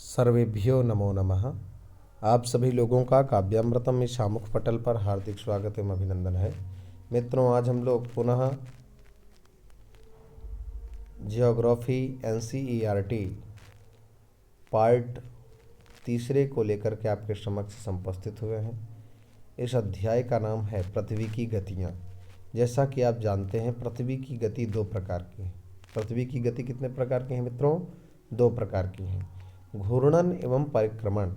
सर्वेभ्यो नमो नमः। आप सभी लोगों का काव्यामृतम इस शामुख पटल पर हार्दिक स्वागत एवं अभिनंदन है। मित्रों, आज हम लोग पुनः जियोग्राफी NCERT पार्ट तीसरे को लेकर के आपके समक्ष उपस्थित हुए हैं। इस अध्याय का नाम है पृथ्वी की गतियाँ। जैसा कि आप जानते हैं, पृथ्वी की गति दो प्रकार की है। पृथ्वी की गति कितने प्रकार की हैं मित्रों? दो प्रकार की हैं, घूर्णन एवं परिक्रमण।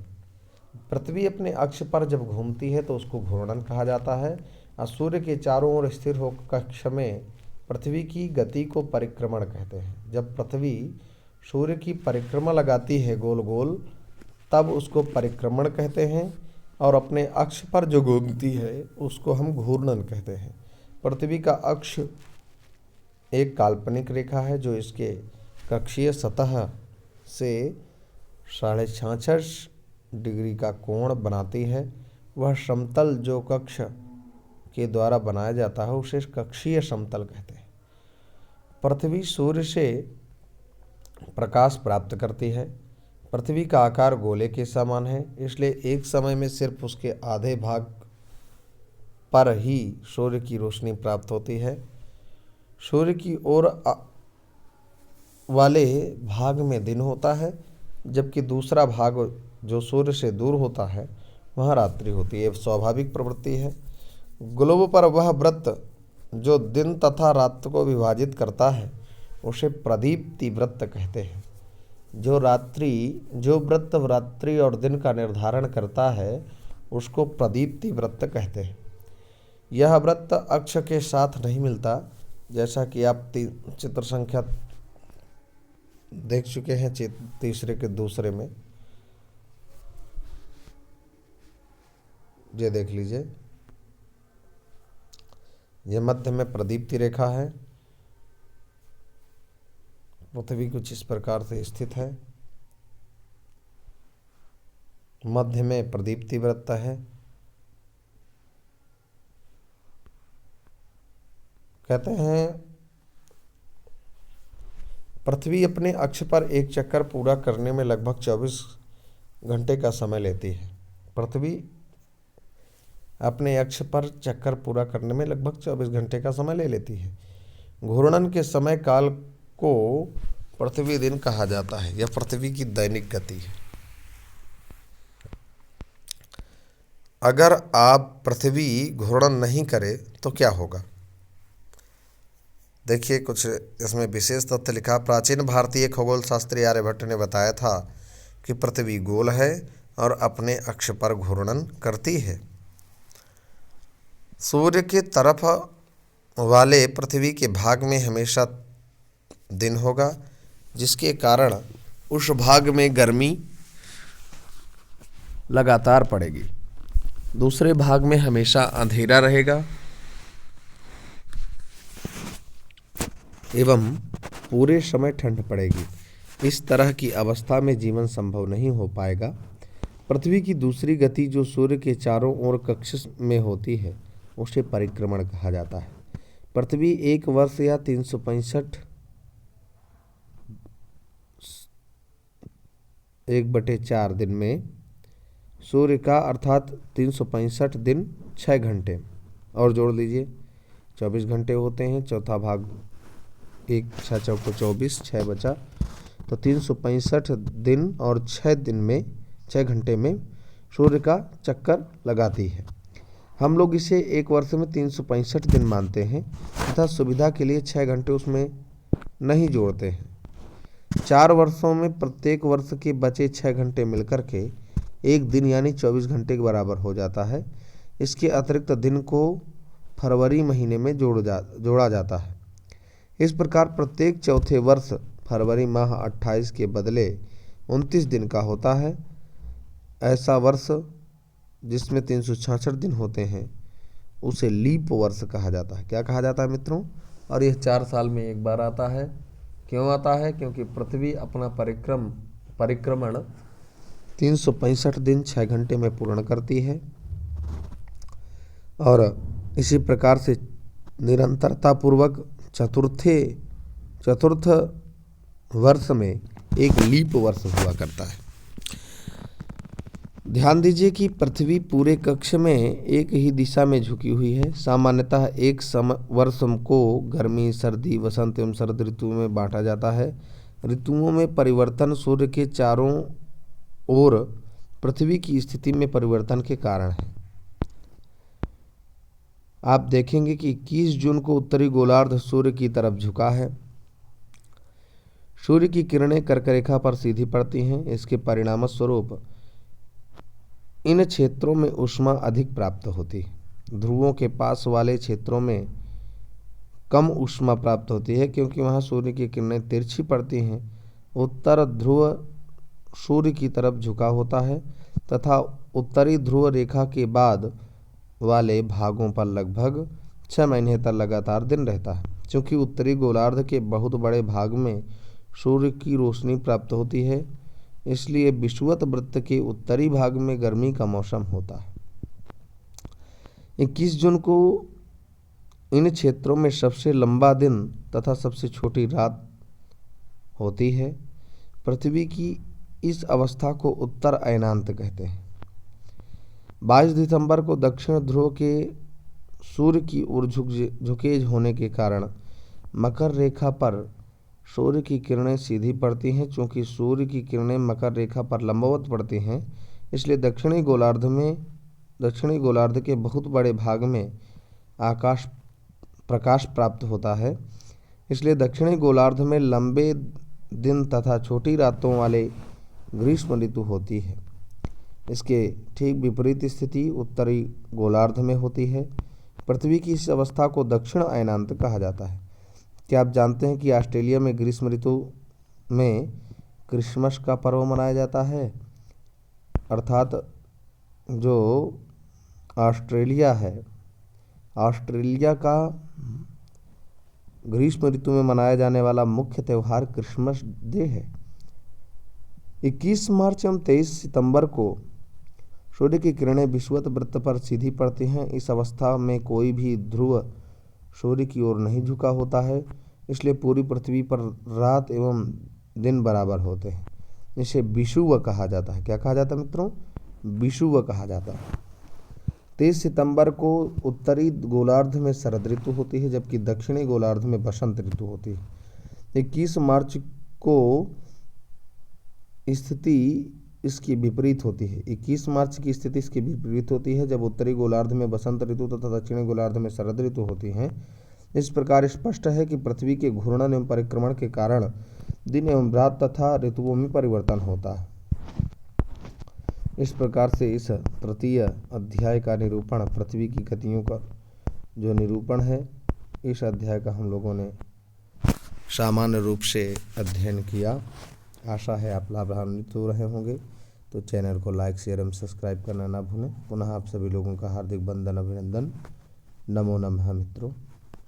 पृथ्वी अपने अक्ष पर जब घूमती है तो उसको घूर्णन कहा जाता है, और सूर्य के चारों ओर स्थिर हो कक्ष में पृथ्वी की गति को परिक्रमण कहते हैं। जब पृथ्वी सूर्य की परिक्रमा लगाती है गोल गोल, तब उसको परिक्रमण कहते हैं, और अपने अक्ष पर जो घूमती है उसको हम घूर्णन कहते हैं। पृथ्वी का अक्ष एक काल्पनिक रेखा है जो इसके कक्षीय सतह से 66.5 डिग्री का कोण बनाती है। वह समतल जो कक्ष के द्वारा बनाया जाता है उसे कक्षीय समतल कहते हैं। पृथ्वी सूर्य से प्रकाश प्राप्त करती है। पृथ्वी का आकार गोले के समान है, इसलिए एक समय में सिर्फ उसके आधे भाग पर ही सूर्य की रोशनी प्राप्त होती है। सूर्य की ओर वाले भाग में दिन होता है, जबकि दूसरा भाग जो सूर्य से दूर होता है वहाँ रात्रि होती है। स्वाभाविक प्रवृत्ति है। ग्लोब पर वह वृत्त जो दिन तथा रात को विभाजित करता है उसे प्रदीप्ति वृत्त कहते हैं। जो वृत्त रात्रि और दिन का निर्धारण करता है उसको प्रदीप्ति वृत्त कहते हैं। यह वृत्त अक्ष के साथ नहीं मिलता, जैसा कि आप चित्र संख्या देख चुके हैं, तीसरे के दूसरे में ये देख लीजिए। यह मध्य में प्रदीप्ति रेखा है। पृथ्वी कुछ इस प्रकार से स्थित है। मध्य में प्रदीप्ति वृत्त है। कहते हैं पृथ्वी अपने अक्ष पर एक चक्कर पूरा करने में लगभग 24 घंटे का समय लेती है। पृथ्वी अपने अक्ष पर चक्कर पूरा करने में लगभग 24 घंटे का समय ले लेती है। घूर्णन के समय काल को पृथ्वी दिन कहा जाता है। यह पृथ्वी की दैनिक गति है। अगर आप पृथ्वी घूर्णन नहीं करे तो क्या होगा? देखिए, कुछ इसमें विशेष तथ्य लिखा। प्राचीन भारतीय खगोल शास्त्री आर्यभट्ट ने बताया था कि पृथ्वी गोल है और अपने अक्ष पर घूर्णन करती है। सूर्य के तरफ वाले पृथ्वी के भाग में हमेशा दिन होगा, जिसके कारण उस भाग में गर्मी लगातार पड़ेगी। दूसरे भाग में हमेशा अंधेरा रहेगा एवं पूरे समय ठंड पड़ेगी। इस तरह की अवस्था में जीवन संभव नहीं हो पाएगा। पृथ्वी की दूसरी गति जो सूर्य के चारों ओर कक्ष में होती है उसे परिक्रमण कहा जाता है। पृथ्वी एक वर्ष या 365 1/4 दिन में सूर्य का अर्थात 365 दिन 6 घंटे और जोड़ लीजिए, 24 घंटे होते हैं। चौथा भाग 1 6 चौको 24, 6 बचा, तो 365 दिन और 6 घंटे में सूर्य का चक्कर लगाती है। हम लोग इसे एक वर्ष में 365 दिन मानते हैं तथा सुविधा के लिए 6 घंटे उसमें नहीं जोड़ते हैं। 4 वर्षों में प्रत्येक वर्ष के बचे 6 घंटे मिलकर के एक दिन यानी 24 घंटे के बराबर हो जाता है। इसके अतिरिक्त दिन को फरवरी महीने में जोड़ा जाता है। इस प्रकार प्रत्येक चौथे वर्ष फरवरी माह 28 के बदले 29 दिन का होता है। ऐसा वर्ष जिसमें 366 दिन होते हैं उसे लीप वर्ष कहा जाता है। क्या कहा जाता है मित्रों? और यह 4 साल में एक बार आता है। क्यों आता है? क्योंकि पृथ्वी अपना परिक्रमण 365 दिन 6 घंटे में पूर्ण करती है, और इसी प्रकार से निरंतरता पूर्वक चतुर्थ वर्ष में एक लीप वर्ष हुआ करता है। ध्यान दीजिए कि पृथ्वी पूरे कक्ष में एक ही दिशा में झुकी हुई है। सामान्यतः एक वर्ष को गर्मी, सर्दी, वसंत एवं शरद ऋतु में बांटा जाता है। ऋतुओं में परिवर्तन सूर्य के चारों ओर पृथ्वी की स्थिति में परिवर्तन के कारण है। आप देखेंगे कि 21 जून को उत्तरी गोलार्ध सूर्य की तरफ झुका है। सूर्य की किरणें कर्क रेखा पर सीधी पड़ती हैं। इसके परिणाम स्वरूप इन क्षेत्रों में ऊष्मा अधिक प्राप्त होती है। ध्रुवों के पास वाले क्षेत्रों में कम ऊष्मा प्राप्त होती है क्योंकि वहाँ सूर्य की किरणें तिरछी पड़ती हैं। उत्तर ध्रुव सूर्य की तरफ झुका होता है तथा उत्तरी ध्रुव रेखा के बाद वाले भागों पर लगभग 6 महीने तक लगातार दिन रहता है। क्योंकि उत्तरी गोलार्ध के बहुत बड़े भाग में सूर्य की रोशनी प्राप्त होती है, इसलिए विषुवत वृत्त के उत्तरी भाग में गर्मी का मौसम होता है। 21 जून को इन क्षेत्रों में सबसे लंबा दिन तथा सबसे छोटी रात होती है। पृथ्वी की इस अवस्था को उत्तर अयनांत कहते हैं। 22 दिसंबर को दक्षिण ध्रुव के सूर्य की ओर झुके होने के कारण मकर रेखा पर सूर्य की किरणें सीधी पड़ती हैं। चूँकि सूर्य की किरणें मकर रेखा पर लंबवत पड़ती हैं, इसलिए दक्षिणी गोलार्ध के बहुत बड़े भाग में आकाश प्रकाश प्राप्त होता है। इसलिए दक्षिणी गोलार्ध में लंबे दिन तथा छोटी रातों वाले ग्रीष्म ऋतु होती है। इसके ठीक विपरीत स्थिति उत्तरी गोलार्ध में होती है। पृथ्वी की इस अवस्था को दक्षिण अयनांत कहा जाता है। क्या आप जानते हैं कि ऑस्ट्रेलिया में ग्रीष्म ऋतु में क्रिसमस का पर्व मनाया जाता है? अर्थात जो ऑस्ट्रेलिया है, ऑस्ट्रेलिया का ग्रीष्म ऋतु में मनाया जाने वाला मुख्य त्यौहार क्रिसमस डे है। 21 मार्च एवं 23 सितंबर को सूर्य की किरणें विषुवत वृत्त पर सीधी पड़ती हैं। इस अवस्था में कोई भी ध्रुव सूर्य की ओर नहीं झुका होता है, इसलिए पूरी पृथ्वी पर रात एवं दिन बराबर होते हैं। इसे विषुव कहा जाता है। क्या कहा जाता है मित्रों? विषुव कहा जाता है। 23 सितंबर को उत्तरी गोलार्ध में शरद ऋतु होती है, जबकि दक्षिणी गोलार्ध में बसंत ऋतु होती है। 21 मार्च को स्थिति इसकी विपरीत होती है। 21 मार्च की स्थिति इसकी विपरीत होती है, जब उत्तरी गोलार्ध में बसंत ऋतु तथा दक्षिणी गोलार्ध में शरद ऋतु होती हैं। इस प्रकार स्पष्ट है कि पृथ्वी के घूर्णन एवं परिक्रमण के कारण दिन एवं रात तथा ऋतुओं में परिवर्तन होता है। इस प्रकार से इस तृतीय अध्याय का निरूपण, पृथ्वी की गतियों का जो निरूपण है, इस अध्याय का हम लोगों ने सामान्य रूप से अध्ययन किया। आशा है आप लाभान्वित हो रहे होंगे। तो चैनल को लाइक, शेयर एवं सब्सक्राइब करना ना भूलें। पुनः आप सभी लोगों का हार्दिक वंदन, अभिनंदन। नमो नमः मित्रों।